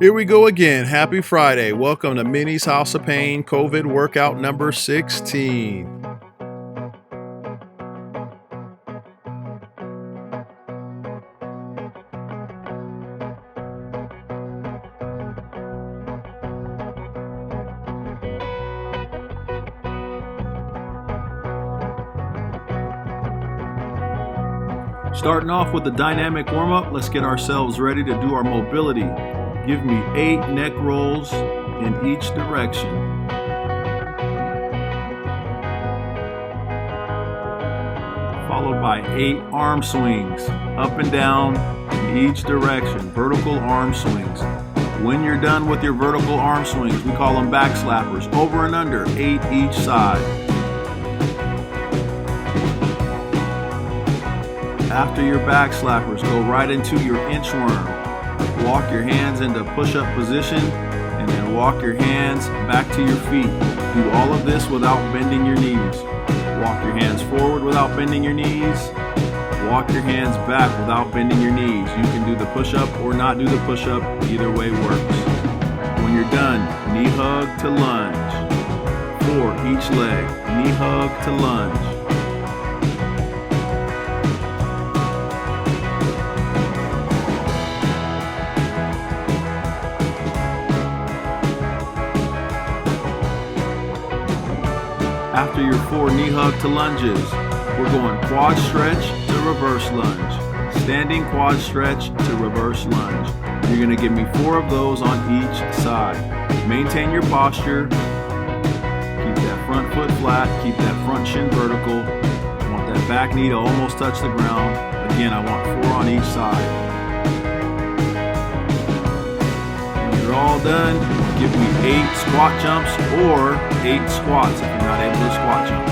Here we go again. Happy Friday. Welcome to Minnie's House of Pain COVID workout number 16. Starting off with the dynamic warm-up, let's get ourselves ready to do our mobility. Give me 8 neck rolls in each direction. Followed by 8 arm swings, up and down in each direction, vertical arm swings. When you're done with your vertical arm swings, we call them back slappers, over and under, 8 each side. After your back slappers, go right into your inchworm. Walk your hands into push-up position and then walk your hands back to your feet. Do all of this without bending your knees. Walk your hands forward without bending your knees. Walk your hands back without bending your knees. You can do the push-up or not do the push-up. Either way works. When you're done, knee hug to lunge. 4 each leg. Knee hug to lunge. After your 4 knee hug to lunges, we're going quad stretch to reverse lunge. Standing quad stretch to reverse lunge. You're going to give me 4 of those on each side. Maintain your posture. Keep that front foot flat. Keep that front shin vertical. I want that back knee to almost touch the ground. Again, I want 4 on each side. When you're all done, give me 8 squat jumps or 8 squats if you're not able to squat jump.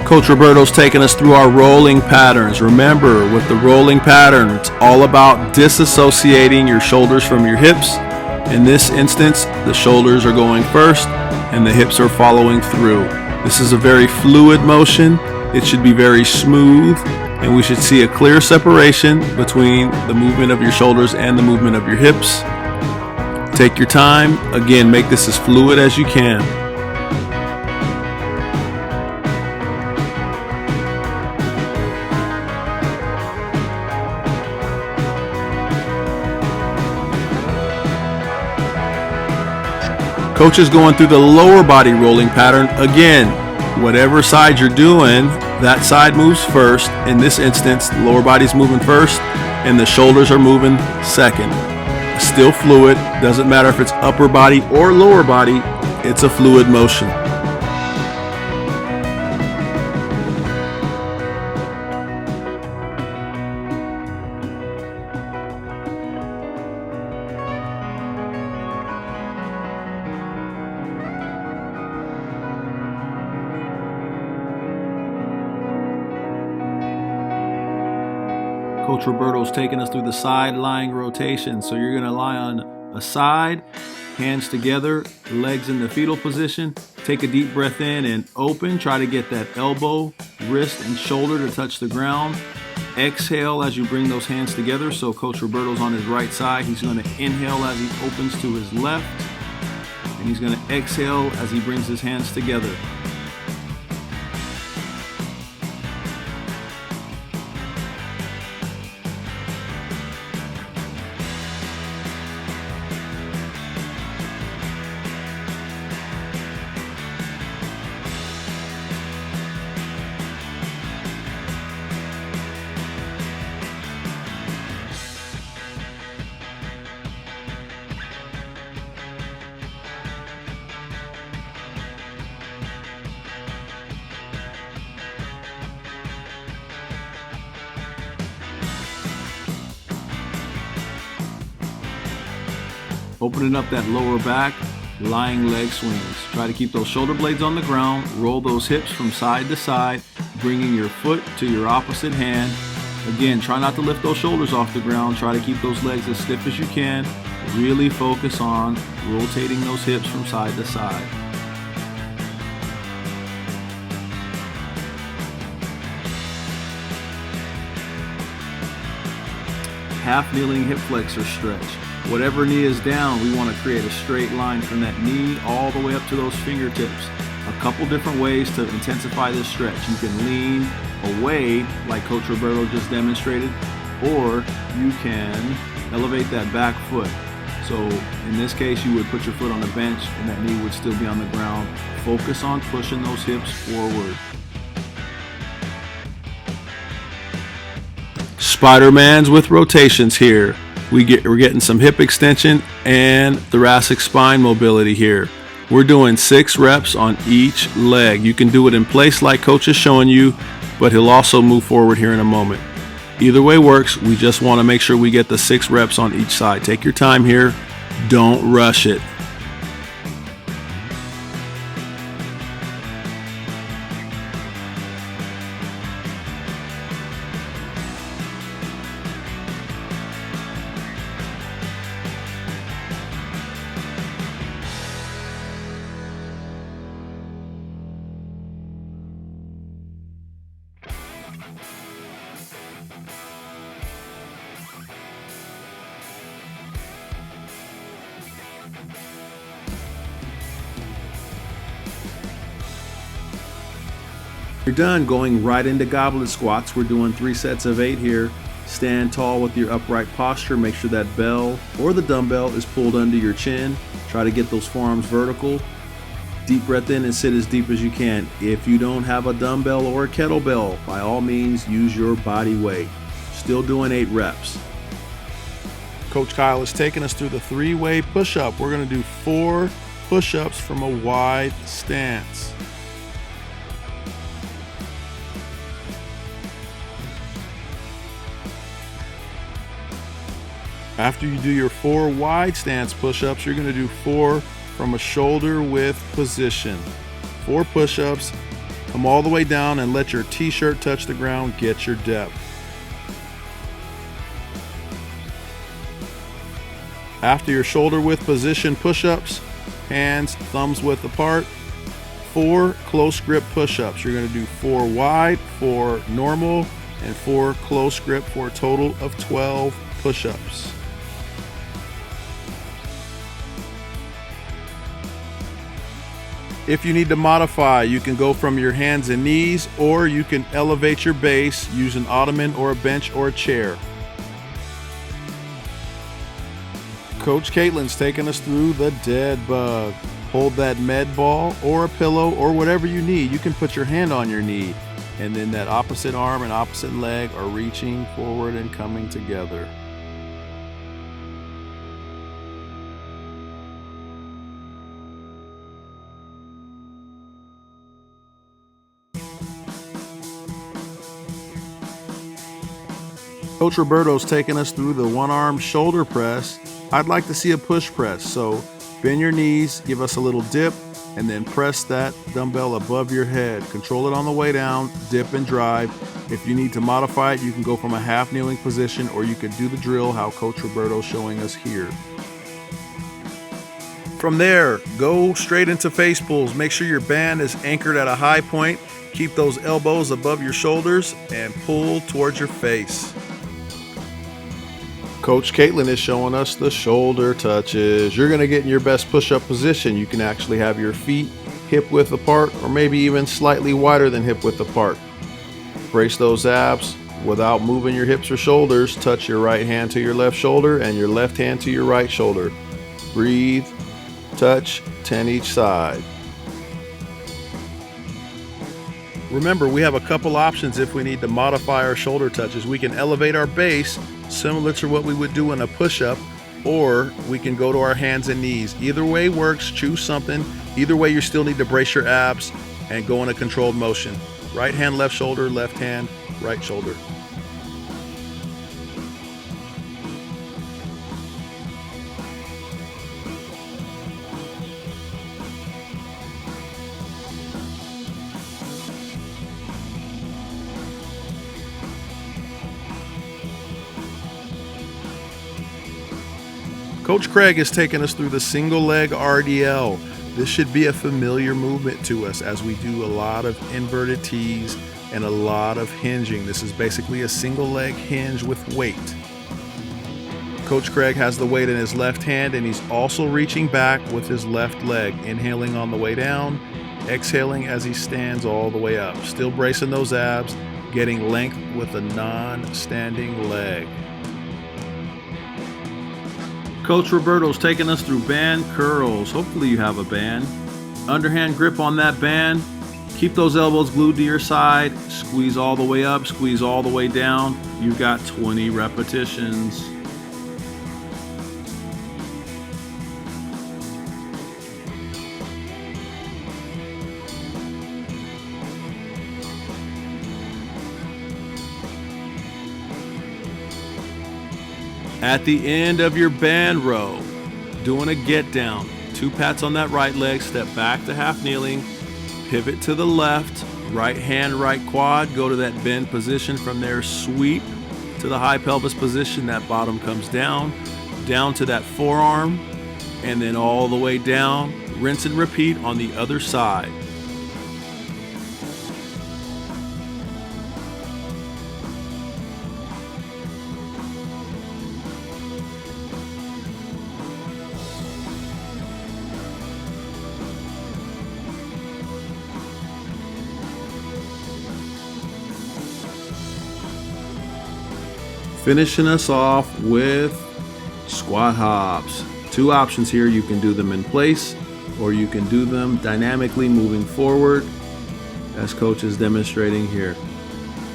Coach Roberto's taking us through our rolling patterns. Remember, with the rolling pattern, it's all about disassociating your shoulders from your hips. In this instance, the shoulders are going first and the hips are following through. This is a very fluid motion. It should be very smooth. And we should see a clear separation between the movement of your shoulders and the movement of your hips. Take your time. Again, make this as fluid as you can. Coach is going through the lower body rolling pattern. Again, whatever side you're doing, that side moves first. In this instance, the lower body's moving first and the shoulders are moving second. Still fluid. Doesn't matter if it's upper body or lower body, it's a fluid motion. Coach Roberto's taking us through the side lying rotation. So you're going to lie on a side, hands together, legs in the fetal position. Take a deep breath in and open. Try to get that elbow, wrist, and shoulder to touch the ground. Exhale as you bring those hands together. So Coach Roberto's on his right side. He's going to inhale as he opens to his left. And he's going to exhale as he brings his hands together. Opening up that lower back, lying leg swings. Try to keep those shoulder blades on the ground, roll those hips from side to side, bringing your foot to your opposite hand. Again, try not to lift those shoulders off the ground. Try to keep those legs as stiff as you can. Really focus on rotating those hips from side to side. half kneeling hip flexor stretch. Whatever knee is down, we want to create a straight line from that knee all the way up to those fingertips. A couple different ways to intensify this stretch. You can lean away like Coach Roberto just demonstrated, or you can elevate that back foot. So in this case, you would put your foot on the bench and that knee would still be on the ground. Focus on pushing those hips forward. Spidermans with rotations here. We're getting some hip extension and thoracic spine mobility here. We're doing 6 reps on each leg. You can do it in place like Coach is showing you, but he'll also move forward here in a moment. Either way works. We just want to make sure we get the 6 reps on each side. Take your time here. Don't rush it. You're done going right into goblet squats. We're doing 3 sets of 8 here. Stand tall with your upright posture. Make sure that bell or the dumbbell is pulled under your chin. Try to get those forearms vertical. Deep breath in and sit as deep as you can. If you don't have a dumbbell or a kettlebell, by all means use your body weight. Still doing 8 reps. Coach Kyle is taking us through the 3-way push-up. We're going to do 4 push-ups from a wide stance. After you do your 4 wide stance push-ups, you're going to do 4 from a shoulder width position. 4 push-ups, come all the way down and let your t-shirt touch the ground, get your depth. After your shoulder width position push-ups, hands thumbs width apart, 4 close grip push-ups. You're going to do 4 wide, 4 normal, and 4 close grip for a total of 12 push-ups. If you need to modify, you can go from your hands and knees, or you can elevate your base, use an ottoman or a bench or a chair. Coach Caitlin's taking us through the dead bug. Hold that med ball or a pillow or whatever you need. You can put your hand on your knee, and then that opposite arm and opposite leg are reaching forward and coming together. Coach Roberto's taking us through the 1-arm shoulder press. I'd like to see a push press. So bend your knees, give us a little dip, and then press that dumbbell above your head. Control it on the way down, dip and drive. If you need to modify it, you can go from a half kneeling position, or you could do the drill how Coach Roberto's showing us here. From there, go straight into face pulls. Make sure your band is anchored at a high point. Keep those elbows above your shoulders and pull towards your face. Coach Caitlin is showing us the shoulder touches. You're going to get in your best push-up position. You can actually have your feet hip width apart, or maybe even slightly wider than hip width apart. Brace those abs without moving your hips or shoulders. Touch your right hand to your left shoulder and your left hand to your right shoulder. Breathe, touch, 10 each side. Remember, we have a couple options if we need to modify our shoulder touches. We can elevate our base similar to what we would do in a push-up, or we can go to our hands and knees. Either way works. Choose something. Either way, you still need to brace your abs and go in a controlled motion. Right hand, left shoulder, left hand, right shoulder. Coach Craig is taking us through the single leg RDL. This should be a familiar movement to us as we do a lot of inverted T's and a lot of hinging. This is basically a single leg hinge with weight. Coach Craig has the weight in his left hand, and he's also reaching back with his left leg, inhaling on the way down, exhaling as he stands all the way up. Still bracing those abs, getting length with a non-standing leg. Coach Roberto's taking us through band curls. Hopefully you have a band. Underhand grip on that band. Keep those elbows glued to your side. Squeeze all the way up, squeeze all the way down. You've got 20 repetitions. At the end of your band row, doing a get down. 2 pats on that right leg, step back to half kneeling, pivot to the left, right hand, right quad, go to that bend position. From there, sweep to the high pelvis position. That bottom comes down to that forearm, and then all the way down. Rinse and repeat on the other side. Finishing us off with squat hops. 2 options here. You can do them in place, or you can do them dynamically moving forward, as Coach is demonstrating here.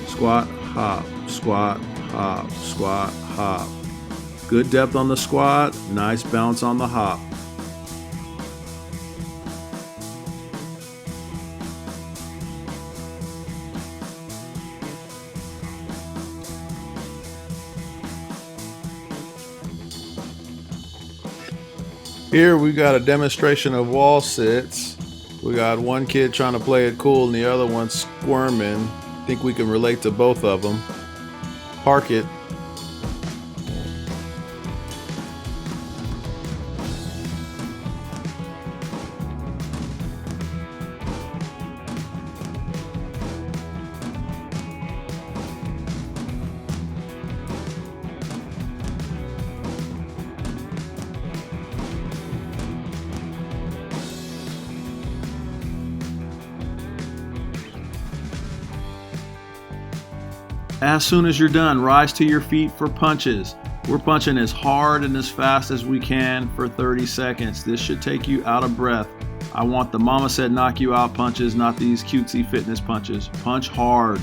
Squat, hop, squat, hop, squat, hop. Good depth on the squat, nice bounce on the hop. Here we got a demonstration of wall sits. We got one kid trying to play it cool and the other one squirming. I think we can relate to both of them. Park it. As soon as you're done, rise to your feet for punches. We're punching as hard and as fast as we can for 30 seconds. This should take you out of breath. I want the mama said knock you out punches, not these cutesy fitness punches. Punch hard.